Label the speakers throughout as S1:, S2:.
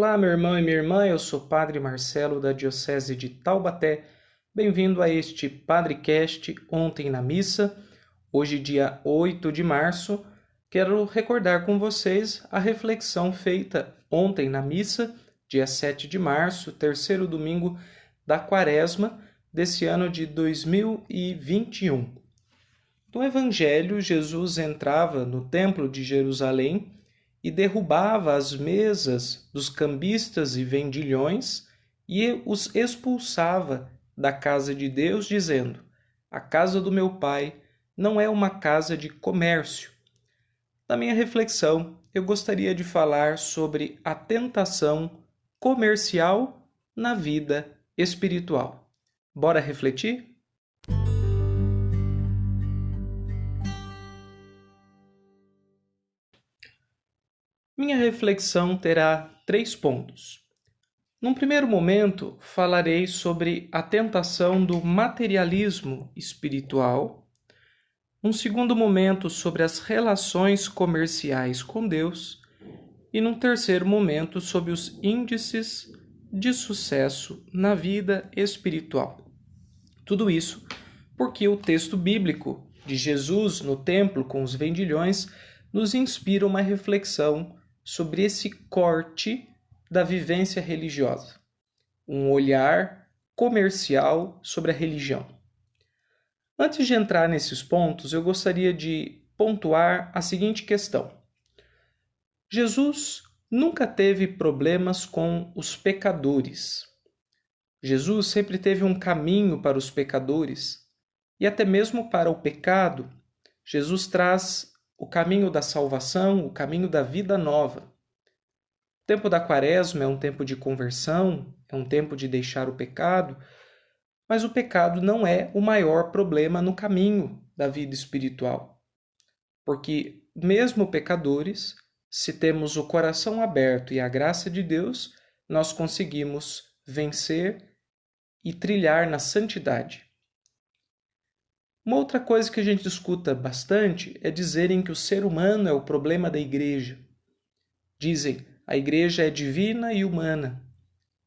S1: Olá, meu irmão e minha irmã, eu sou Padre Marcelo da Diocese de Taubaté. Bem-vindo a este PadreCast Ontem na Missa. Hoje, dia 8 de março, quero recordar com vocês a reflexão feita ontem na missa, dia 7 de março, terceiro domingo da Quaresma desse ano de 2021. No Evangelho, Jesus entrava no Templo de Jerusalém e derrubava as mesas dos cambistas e vendilhões e os expulsava da casa de Deus, dizendo: a casa do meu Pai não é uma casa de comércio. Na minha reflexão, eu gostaria de falar sobre a tentação comercial na vida espiritual. Bora refletir? Minha reflexão terá 3 pontos. Num primeiro momento, falarei sobre a tentação do materialismo espiritual. Num segundo momento, sobre as relações comerciais com Deus. E num terceiro momento, sobre os índices de sucesso na vida espiritual. Tudo isso porque o texto bíblico de Jesus no templo com os vendilhões nos inspira uma reflexão sobre esse corte da vivência religiosa, um olhar comercial sobre a religião. Antes de entrar nesses pontos, eu gostaria de pontuar a seguinte questão. Jesus nunca teve problemas com os pecadores. Jesus sempre teve um caminho para os pecadores e até mesmo para o pecado. Jesus traz o caminho da salvação, o caminho da vida nova. O tempo da Quaresma é um tempo de conversão, é um tempo de deixar o pecado, mas o pecado não é o maior problema no caminho da vida espiritual. Porque, mesmo pecadores, se temos o coração aberto e a graça de Deus, nós conseguimos vencer e trilhar na santidade. Uma outra coisa que a gente escuta bastante é dizerem que o ser humano é o problema da igreja. Dizem, a igreja é divina e humana.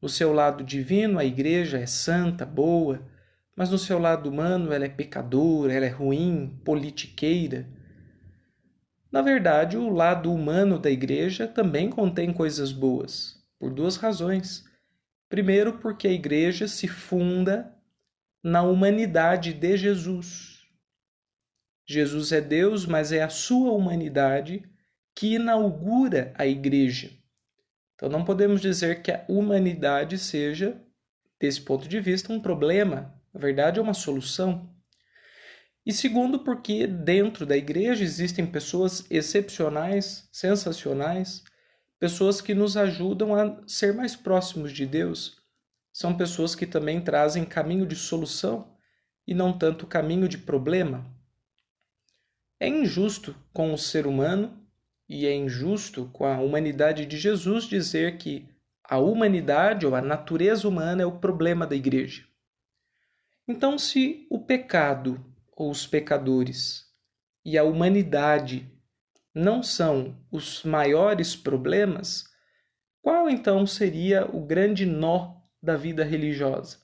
S1: No seu lado divino, a igreja é santa, boa, mas no seu lado humano ela é pecadora, ela é ruim, politiqueira. Na verdade, o lado humano da igreja também contém coisas boas, por 2 razões. Primeiro, porque a igreja se funda na humanidade de Jesus. Jesus é Deus, mas é a sua humanidade que inaugura a igreja. Então não podemos dizer que a humanidade seja, desse ponto de vista, um problema. Na verdade, é uma solução. E segundo, porque dentro da igreja existem pessoas excepcionais, sensacionais, pessoas que nos ajudam a ser mais próximos de Deus. São pessoas que também trazem caminho de solução e não tanto caminho de problema. É injusto com o ser humano e é injusto com a humanidade de Jesus dizer que a humanidade ou a natureza humana é o problema da igreja. Então, se o pecado ou os pecadores e a humanidade não são os maiores problemas, qual então seria o grande nó da vida religiosa?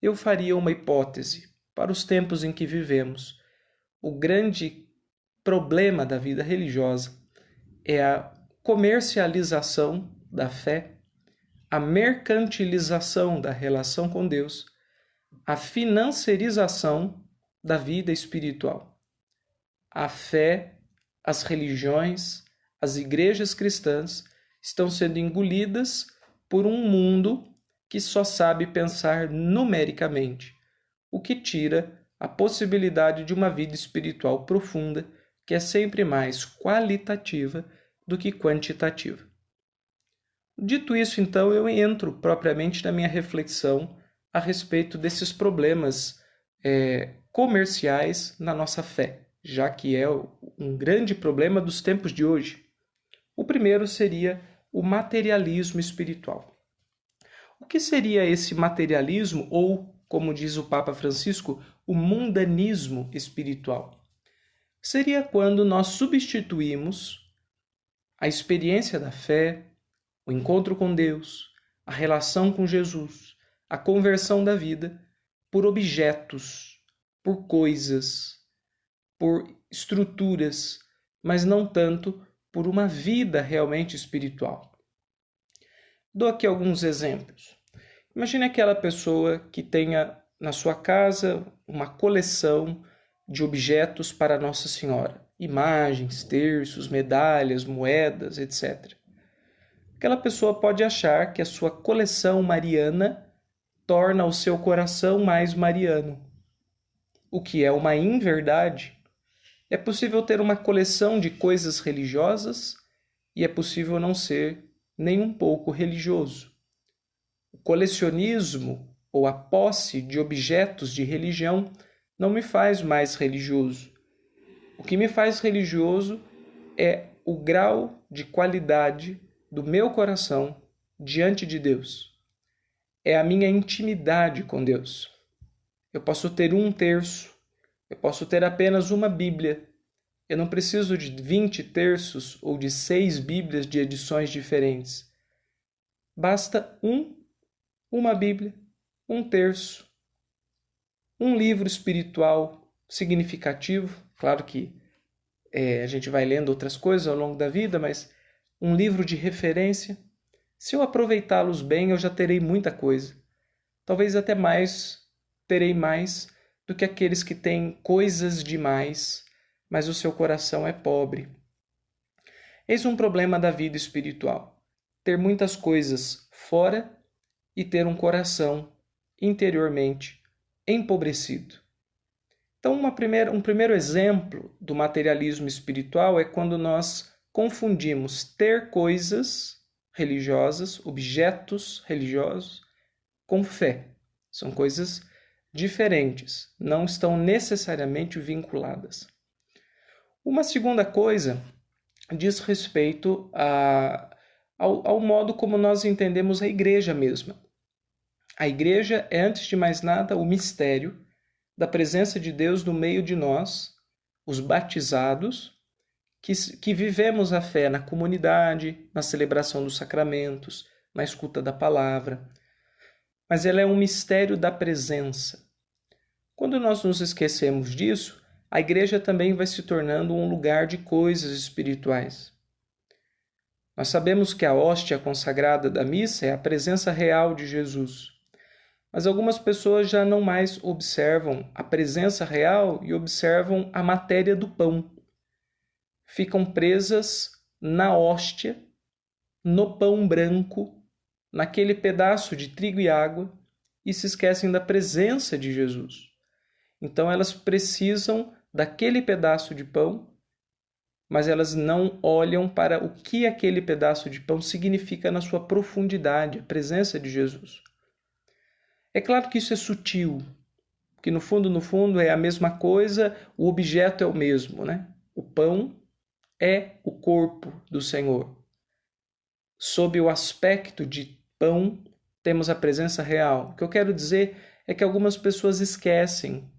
S1: Eu faria uma hipótese para os tempos em que vivemos. O grande problema da vida religiosa é a comercialização da fé, a mercantilização da relação com Deus, a financiarização da vida espiritual. A fé, as religiões, as igrejas cristãs estão sendo engolidas por um mundo que só sabe pensar numericamente, o que tira a possibilidade de uma vida espiritual profunda, que é sempre mais qualitativa do que quantitativa. Dito isso, então, eu entro propriamente na minha reflexão a respeito desses problemas comerciais na nossa fé, já que é um grande problema dos tempos de hoje. O primeiro seria o materialismo espiritual. O que seria esse materialismo ou, como diz o Papa Francisco, o mundanismo espiritual? Seria quando nós substituímos a experiência da fé, o encontro com Deus, a relação com Jesus, a conversão da vida por objetos, por coisas, por estruturas, mas não tanto por uma vida realmente espiritual. Dou aqui alguns exemplos. Imagine aquela pessoa que tenha na sua casa uma coleção de objetos para Nossa Senhora, imagens, terços, medalhas, moedas, etc. Aquela pessoa pode achar que a sua coleção mariana torna o seu coração mais mariano, o que é uma inverdade. É possível ter uma coleção de coisas religiosas e é possível não ser nem um pouco religioso. O colecionismo ou a posse de objetos de religião não me faz mais religioso. O que me faz religioso é o grau de qualidade do meu coração diante de Deus. É a minha intimidade com Deus. Eu posso ter um terço, eu posso ter apenas uma Bíblia. Eu não preciso de 20 terços ou de 6 Bíblias de edições diferentes. Basta uma Bíblia, um terço, um livro espiritual significativo. Claro que a gente vai lendo outras coisas ao longo da vida, mas um livro de referência. Se eu aproveitá-los bem, eu já terei muita coisa. Talvez até mais, terei mais do que aqueles que têm coisas demais, mas o seu coração é pobre. Eis um problema da vida espiritual: ter muitas coisas fora e ter um coração interiormente empobrecido. Então, um primeiro exemplo do materialismo espiritual é quando nós confundimos ter coisas religiosas, objetos religiosos, com fé. São coisas diferentes, não estão necessariamente vinculadas. Uma segunda coisa diz respeito ao modo como nós entendemos a igreja mesma. A igreja é, antes de mais nada, o mistério da presença de Deus no meio de nós, os batizados, que vivemos a fé na comunidade, na celebração dos sacramentos, na escuta da palavra. Mas ela é um mistério da presença. Quando nós nos esquecemos disso, a igreja também vai se tornando um lugar de coisas espirituais. Nós sabemos que a hóstia consagrada da missa é a presença real de Jesus. Mas algumas pessoas já não mais observam a presença real e observam a matéria do pão. Ficam presas na hóstia, no pão branco, naquele pedaço de trigo e água, e se esquecem da presença de Jesus. Então elas precisam daquele pedaço de pão, mas elas não olham para o que aquele pedaço de pão significa na sua profundidade, a presença de Jesus. É claro que isso é sutil, que no fundo é a mesma coisa, o objeto é o mesmo, né? O pão é o corpo do Senhor. Sob o aspecto de pão, temos a presença real. O que eu quero dizer é que algumas pessoas esquecem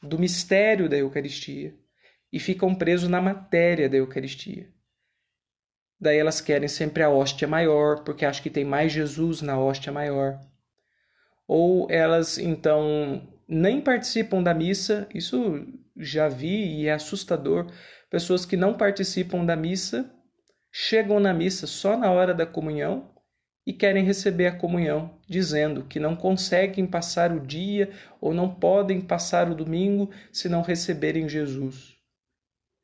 S1: do mistério da Eucaristia e ficam presos na matéria da Eucaristia. Daí elas querem sempre a hóstia maior, porque acham que tem mais Jesus na hóstia maior. Ou elas, então, nem participam da missa. Isso já vi e é assustador. Pessoas que não participam da missa, chegam na missa só na hora da comunhão e querem receber a comunhão, dizendo que não conseguem passar o dia ou não podem passar o domingo se não receberem Jesus.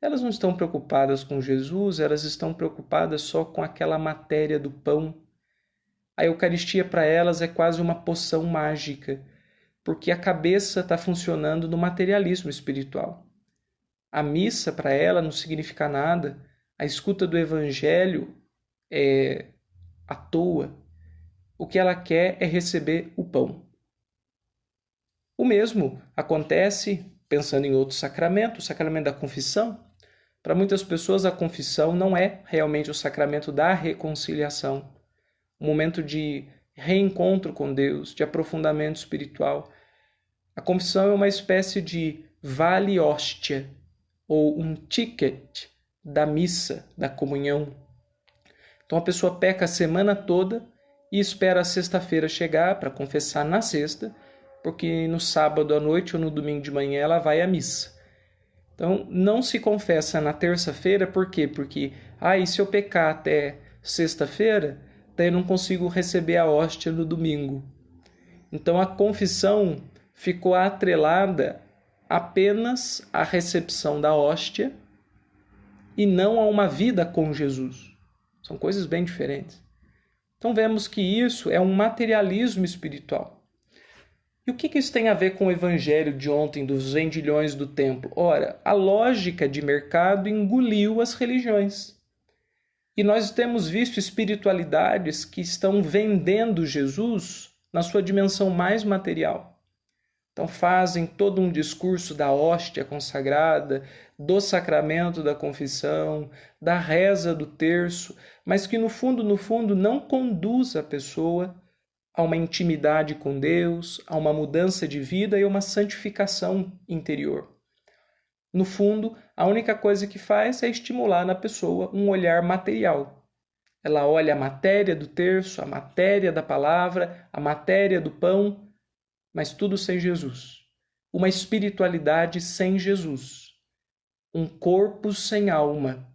S1: Elas não estão preocupadas com Jesus, elas estão preocupadas só com aquela matéria do pão. A Eucaristia para elas é quase uma poção mágica, porque a cabeça está funcionando no materialismo espiritual. A missa para ela não significa nada, a escuta do Evangelho é à toa. O que ela quer é receber o pão. O mesmo acontece pensando em outro sacramento, o sacramento da confissão. Para muitas pessoas, a confissão não é realmente o sacramento da reconciliação, um momento de reencontro com Deus, de aprofundamento espiritual. A confissão é uma espécie de vale hóstia, ou um ticket da missa, da comunhão. Então a pessoa peca a semana toda e espera a sexta-feira chegar para confessar na sexta, porque no sábado à noite ou no domingo de manhã ela vai à missa. Então não se confessa na terça-feira, por quê? Porque, e se eu pecar até sexta-feira, daí eu não consigo receber a hóstia no domingo. Então a confissão ficou atrelada apenas à recepção da hóstia e não a uma vida com Jesus. São coisas bem diferentes. Então vemos que isso é um materialismo espiritual. E o que isso tem a ver com o evangelho de ontem dos vendilhões do templo? Ora, a lógica de mercado engoliu as religiões. E nós temos visto espiritualidades que estão vendendo Jesus na sua dimensão mais material. Então fazem todo um discurso da hóstia consagrada, do sacramento da confissão, da reza do terço, mas que no fundo não conduz a pessoa a uma intimidade com Deus, a uma mudança de vida e a uma santificação interior. No fundo, a única coisa que faz é estimular na pessoa um olhar material. Ela olha a matéria do terço, a matéria da palavra, a matéria do pão, mas tudo sem Jesus. Uma espiritualidade sem Jesus. Um corpo sem alma.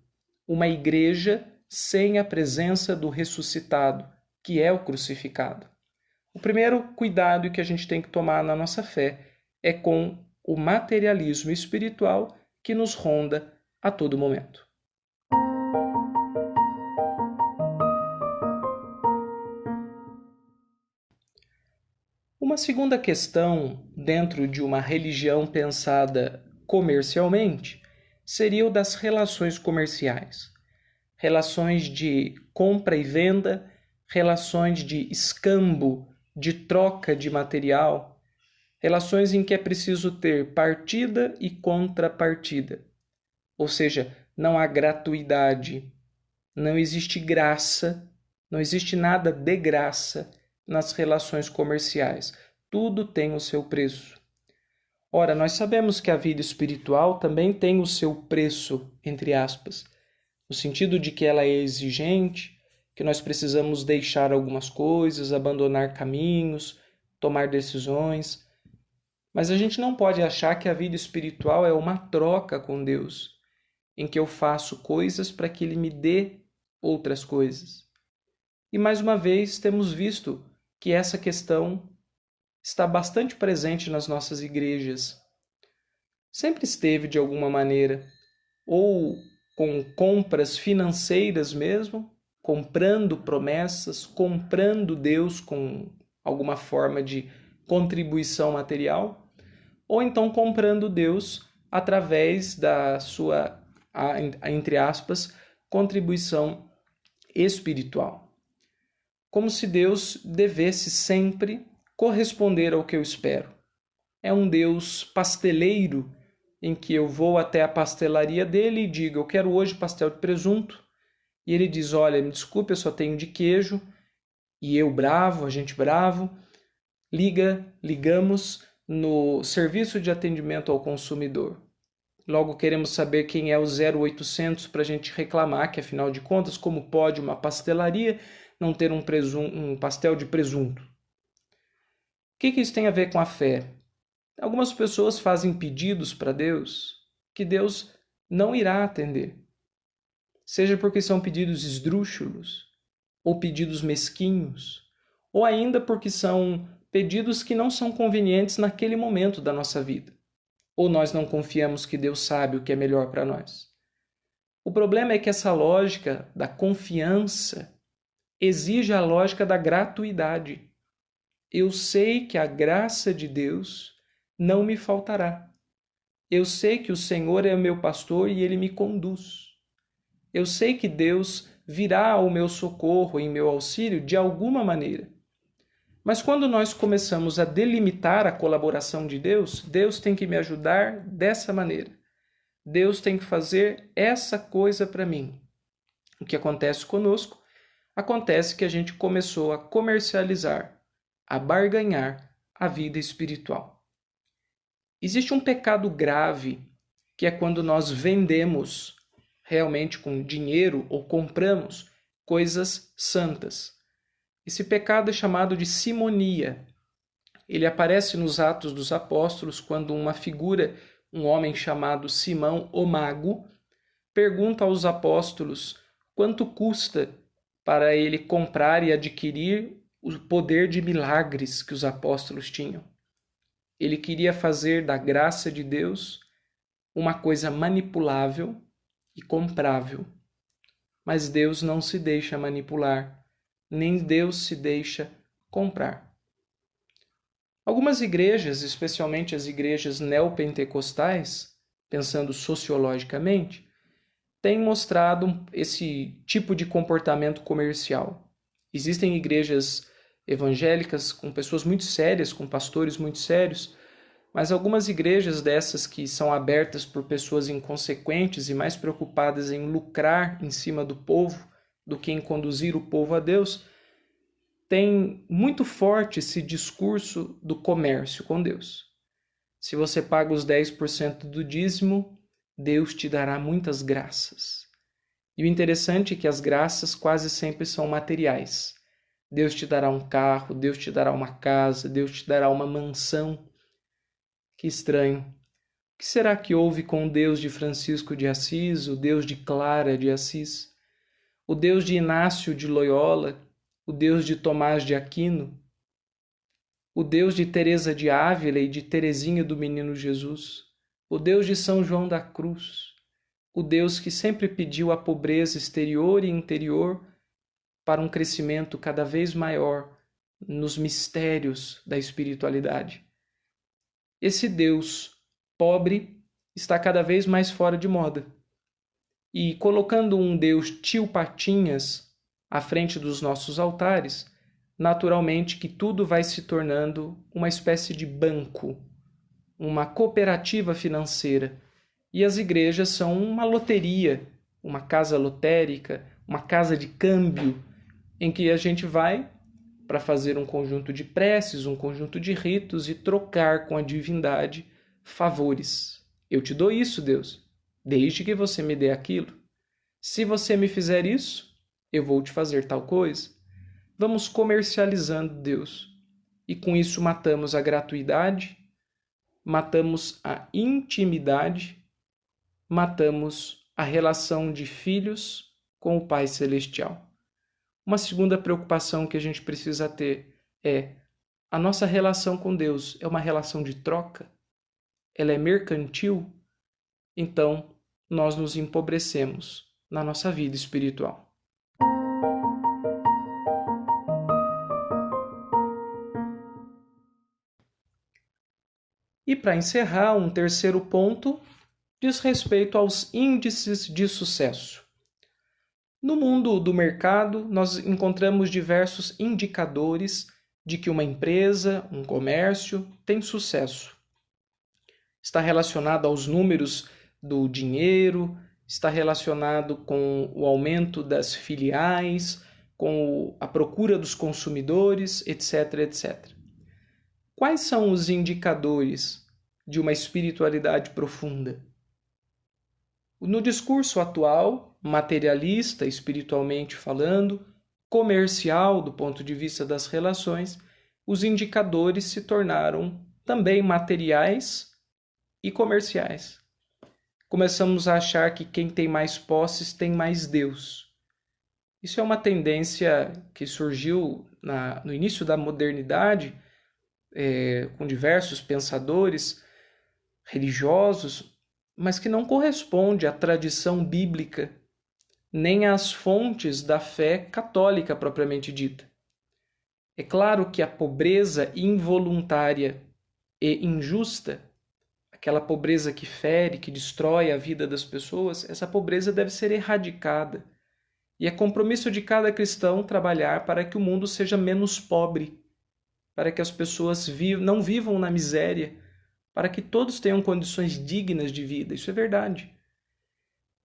S1: Uma igreja sem a presença do ressuscitado, que é o crucificado. O primeiro cuidado que a gente tem que tomar na nossa fé é com o materialismo espiritual que nos ronda a todo momento. Uma segunda questão dentro de uma religião pensada comercialmente seria o das relações comerciais. Relações de compra e venda, relações de escambo, de troca de material, relações em que é preciso ter partida e contrapartida. Ou seja, não há gratuidade, não existe graça, não existe nada de graça nas relações comerciais. Tudo tem o seu preço. Ora, nós sabemos que a vida espiritual também tem o seu preço, entre aspas, no sentido de que ela é exigente, que nós precisamos deixar algumas coisas, abandonar caminhos, tomar decisões. Mas a gente não pode achar que a vida espiritual é uma troca com Deus, em que eu faço coisas para que Ele me dê outras coisas. E mais uma vez temos visto que essa questão está bastante presente nas nossas igrejas. Sempre esteve de alguma maneira, ou com compras financeiras mesmo, comprando promessas, comprando Deus com alguma forma de contribuição material, ou então comprando Deus através da sua, entre aspas, contribuição espiritual. Como se Deus devesse sempre corresponder ao que eu espero. É um Deus pasteleiro, em que eu vou até a pastelaria dele e digo, eu quero hoje pastel de presunto, e ele diz, olha, me desculpe, eu só tenho de queijo, e eu bravo, a gente bravo, ligamos no serviço de atendimento ao consumidor. Logo queremos saber quem é o 0800 para a gente reclamar, que afinal de contas, como pode uma pastelaria não ter um pastel de presunto? O que isso tem a ver com a fé? Algumas pessoas fazem pedidos para Deus que Deus não irá atender. Seja porque são pedidos esdrúxulos, ou pedidos mesquinhos, ou ainda porque são pedidos que não são convenientes naquele momento da nossa vida. Ou nós não confiamos que Deus sabe o que é melhor para nós. O problema é que essa lógica da confiança exige a lógica da gratuidade. Eu sei que a graça de Deus não me faltará. Eu sei que o Senhor é o meu pastor e Ele me conduz. Eu sei que Deus virá ao meu socorro, em meu auxílio, de alguma maneira. Mas quando nós começamos a delimitar a colaboração de Deus, Deus tem que me ajudar dessa maneira. Deus tem que fazer essa coisa para mim. O que acontece conosco? Acontece que a gente começou a comercializar, a barganhar a vida espiritual. Existe um pecado grave, que é quando nós vendemos realmente com dinheiro ou compramos coisas santas. Esse pecado é chamado de simonia. Ele aparece nos Atos dos Apóstolos quando uma figura, um homem chamado Simão o Mago, pergunta aos apóstolos quanto custa para ele comprar e adquirir o poder de milagres que os apóstolos tinham. Ele queria fazer da graça de Deus uma coisa manipulável e comprável. Mas Deus não se deixa manipular, nem Deus se deixa comprar. Algumas igrejas, especialmente as igrejas neopentecostais, pensando sociologicamente, têm mostrado esse tipo de comportamento comercial. Existem igrejas evangélicas com pessoas muito sérias, com pastores muito sérios, mas algumas igrejas dessas que são abertas por pessoas inconsequentes e mais preocupadas em lucrar em cima do povo do que em conduzir o povo a Deus, tem muito forte esse discurso do comércio com Deus. Se você paga os 10% do dízimo, Deus te dará muitas graças. E o interessante é que as graças quase sempre são materiais. Deus te dará um carro, Deus te dará uma casa, Deus te dará uma mansão. Que estranho. O que será que houve com o Deus de Francisco de Assis, o Deus de Clara de Assis, o Deus de Inácio de Loyola, o Deus de Tomás de Aquino, o Deus de Teresa de Ávila e de Teresinha do Menino Jesus, o Deus de São João da Cruz, o Deus que sempre pediu a pobreza exterior e interior para um crescimento cada vez maior nos mistérios da espiritualidade. Esse Deus pobre está cada vez mais fora de moda. E colocando um Deus tio Patinhas à frente dos nossos altares, naturalmente que tudo vai se tornando uma espécie de banco, uma cooperativa financeira. E as igrejas são uma loteria, uma casa lotérica, uma casa de câmbio, em que a gente vai para fazer um conjunto de preces, um conjunto de ritos e trocar com a divindade favores. Eu te dou isso, Deus, desde que você me dê aquilo. Se você me fizer isso, eu vou te fazer tal coisa. Vamos comercializando Deus. E com isso matamos a gratuidade, matamos a intimidade, matamos a relação de filhos com o Pai Celestial. Uma segunda preocupação que a gente precisa ter é: a nossa relação com Deus é uma relação de troca? Ela é mercantil? Então, nós nos empobrecemos na nossa vida espiritual. E para encerrar, um terceiro ponto diz respeito aos índices de sucesso. No mundo do mercado, nós encontramos diversos indicadores de que uma empresa, um comércio, tem sucesso. Está relacionado aos números do dinheiro, está relacionado com o aumento das filiais, com a procura dos consumidores, etc, etc. Quais são os indicadores de uma espiritualidade profunda? No discurso atual, materialista, espiritualmente falando, comercial, do ponto de vista das relações, os indicadores se tornaram também materiais e comerciais. Começamos a achar que quem tem mais posses tem mais Deus. Isso é uma tendência que surgiu no início da modernidade, com diversos pensadores religiosos, mas que não corresponde à tradição bíblica, nem às fontes da fé católica propriamente dita. É claro que a pobreza involuntária e injusta, aquela pobreza que fere, que destrói a vida das pessoas, essa pobreza deve ser erradicada. E é compromisso de cada cristão trabalhar para que o mundo seja menos pobre, para que as pessoas não vivam na miséria, para que todos tenham condições dignas de vida. Isso é verdade.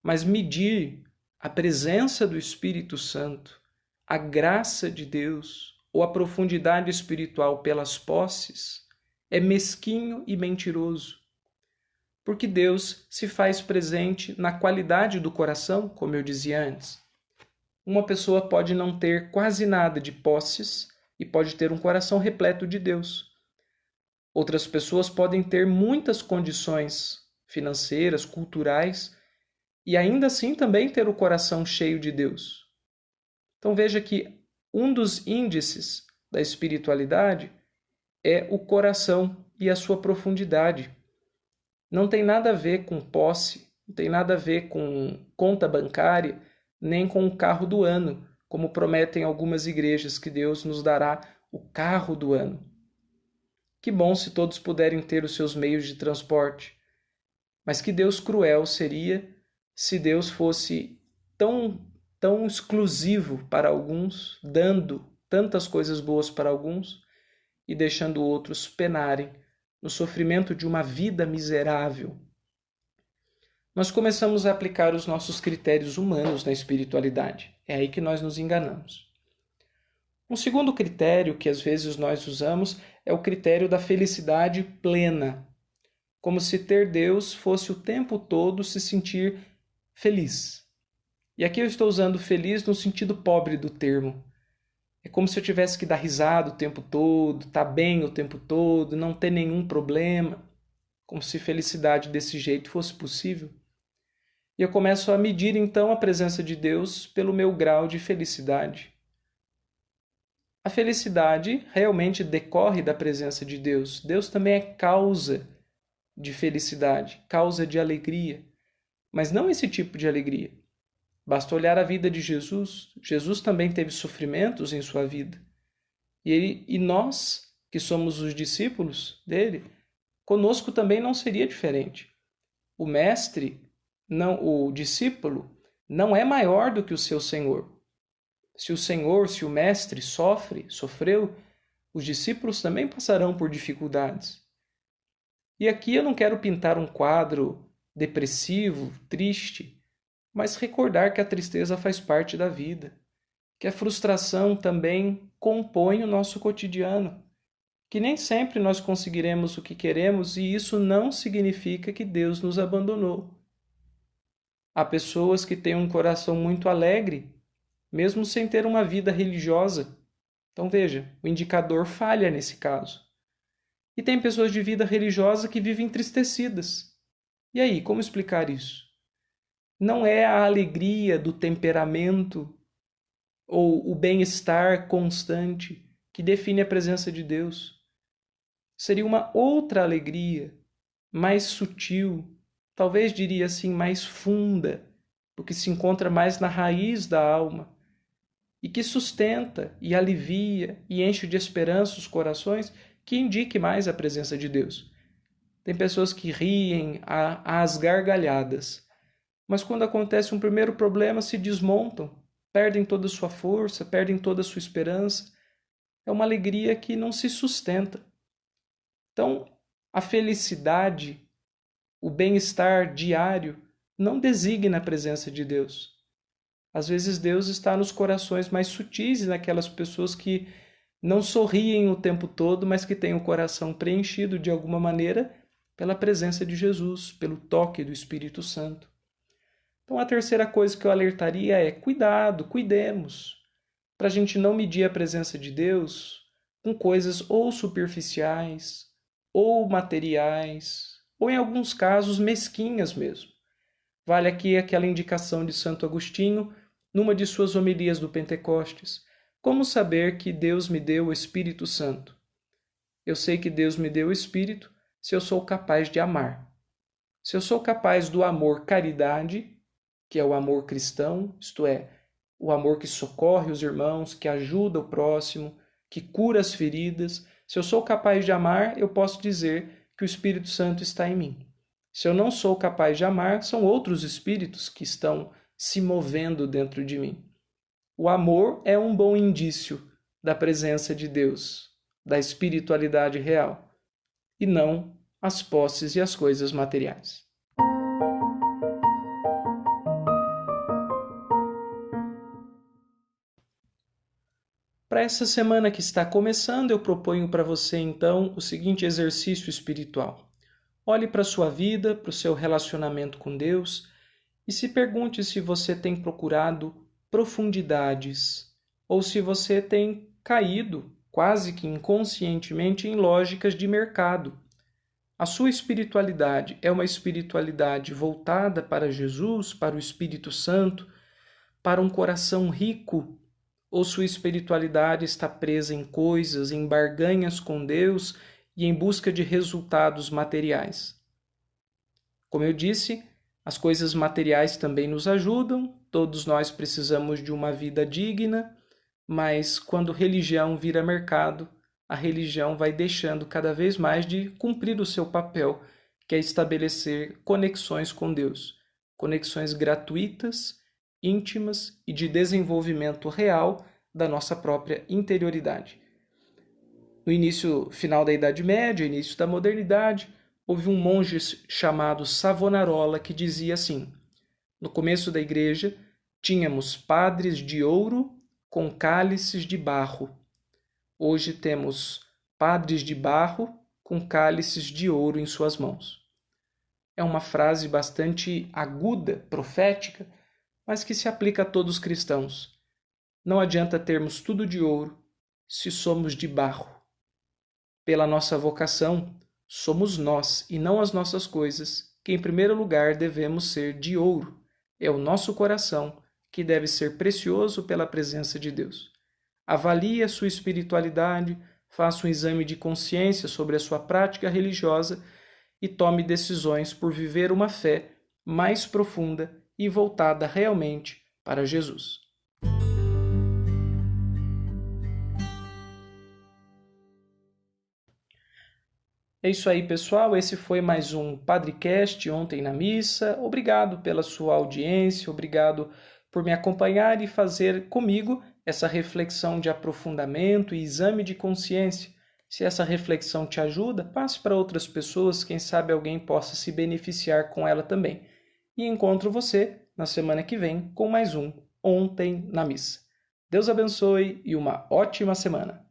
S1: Mas medir a presença do Espírito Santo, a graça de Deus ou a profundidade espiritual pelas posses é mesquinho e mentiroso. Porque Deus se faz presente na qualidade do coração, como eu dizia antes. Uma pessoa pode não ter quase nada de posses e pode ter um coração repleto de Deus. Outras pessoas podem ter muitas condições financeiras, culturais, e ainda assim também ter o coração cheio de Deus. Então veja que um dos índices da espiritualidade é o coração e a sua profundidade. Não tem nada a ver com posse, não tem nada a ver com conta bancária, nem com o carro do ano, como prometem algumas igrejas que Deus nos dará o carro do ano. Que bom se todos puderem ter os seus meios de transporte. Mas que Deus cruel seria se Deus fosse tão exclusivo para alguns, dando tantas coisas boas para alguns e deixando outros penarem no sofrimento de uma vida miserável. Nós começamos a aplicar os nossos critérios humanos na espiritualidade. É aí que nós nos enganamos. Um segundo critério que às vezes nós usamos é o critério da felicidade plena, como se ter Deus fosse o tempo todo se sentir feliz. E aqui eu estou usando feliz no sentido pobre do termo. É como se eu tivesse que dar risada o tempo todo, estar bem o tempo todo, não ter nenhum problema, como se felicidade desse jeito fosse possível. E eu começo a medir então a presença de Deus pelo meu grau de felicidade. A felicidade realmente decorre da presença de Deus. Deus também é causa de felicidade, causa de alegria, mas não esse tipo de alegria. Basta olhar a vida de Jesus. Jesus também teve sofrimentos em sua vida. E nós, que somos os discípulos dele, conosco também não seria diferente. O mestre, o discípulo, não é maior do que o seu Senhor. Se o mestre sofreu, os discípulos também passarão por dificuldades. E aqui eu não quero pintar um quadro depressivo, triste, mas recordar que a tristeza faz parte da vida, que a frustração também compõe o nosso cotidiano, que nem sempre nós conseguiremos o que queremos e isso não significa que Deus nos abandonou. Há pessoas que têm um coração muito alegre, mesmo sem ter uma vida religiosa. Então veja, o indicador falha nesse caso. E tem pessoas de vida religiosa que vivem entristecidas. E aí, como explicar isso? Não é a alegria do temperamento ou o bem-estar constante que define a presença de Deus. Seria uma outra alegria, mais sutil, talvez diria assim, mais funda, porque se encontra mais na raiz da alma, e que sustenta e alivia e enche de esperança os corações, que indique mais a presença de Deus. Tem pessoas que riem às gargalhadas, mas quando acontece um primeiro problema se desmontam, perdem toda a sua força, perdem toda a sua esperança. É uma alegria que não se sustenta. Então, a felicidade, o bem-estar diário, não designa a presença de Deus. Às vezes Deus está nos corações mais sutis e naquelas pessoas que não sorriem o tempo todo, mas que têm o coração preenchido de alguma maneira pela presença de Jesus, pelo toque do Espírito Santo. Então a terceira coisa que eu alertaria é cuidado, cuidemos, para a gente não medir a presença de Deus com coisas ou superficiais, ou materiais, ou em alguns casos mesquinhas mesmo. Vale aqui aquela indicação de Santo Agostinho, numa de suas homilias do Pentecostes. Como saber que Deus me deu o Espírito Santo? Eu sei que Deus me deu o Espírito se eu sou capaz de amar. Se eu sou capaz do amor caridade, que é o amor cristão, isto é, o amor que socorre os irmãos, que ajuda o próximo, que cura as feridas, se eu sou capaz de amar, eu posso dizer que o Espírito Santo está em mim. Se eu não sou capaz de amar, são outros espíritos que estão se movendo dentro de mim. O amor é um bom indício da presença de Deus, da espiritualidade real, e não as posses e as coisas materiais. Para essa semana que está começando, eu proponho para você então o seguinte exercício espiritual. Olhe para a sua vida, para o seu relacionamento com Deus e se pergunte se você tem procurado profundidades, ou se você tem caído, quase que inconscientemente, em lógicas de mercado. A sua espiritualidade é uma espiritualidade voltada para Jesus, para o Espírito Santo, para um coração rico, ou sua espiritualidade está presa em coisas, em barganhas com Deus e em busca de resultados materiais? Como eu disse, as coisas materiais também nos ajudam, todos nós precisamos de uma vida digna, mas quando religião vira mercado, a religião vai deixando cada vez mais de cumprir o seu papel, que é estabelecer conexões com Deus, conexões gratuitas, íntimas e de desenvolvimento real da nossa própria interioridade. No início final da Idade Média, início da modernidade, houve um monge chamado Savonarola que dizia assim: no começo da igreja tínhamos padres de ouro com cálices de barro. Hoje temos padres de barro com cálices de ouro em suas mãos. É uma frase bastante aguda, profética, mas que se aplica a todos os cristãos. Não adianta termos tudo de ouro se somos de barro. Pela nossa vocação, somos nós e não as nossas coisas que, em primeiro lugar, devemos ser de ouro. É o nosso coração que deve ser precioso pela presença de Deus. Avalie a sua espiritualidade, faça um exame de consciência sobre a sua prática religiosa e tome decisões por viver uma fé mais profunda e voltada realmente para Jesus. É isso aí, pessoal. Esse foi mais um Padrecast ontem na missa. Obrigado pela sua audiência, obrigado por me acompanhar e fazer comigo essa reflexão de aprofundamento e exame de consciência. Se essa reflexão te ajuda, passe para outras pessoas, quem sabe alguém possa se beneficiar com ela também. E encontro você na semana que vem com mais um Ontem na Missa. Deus abençoe e uma ótima semana.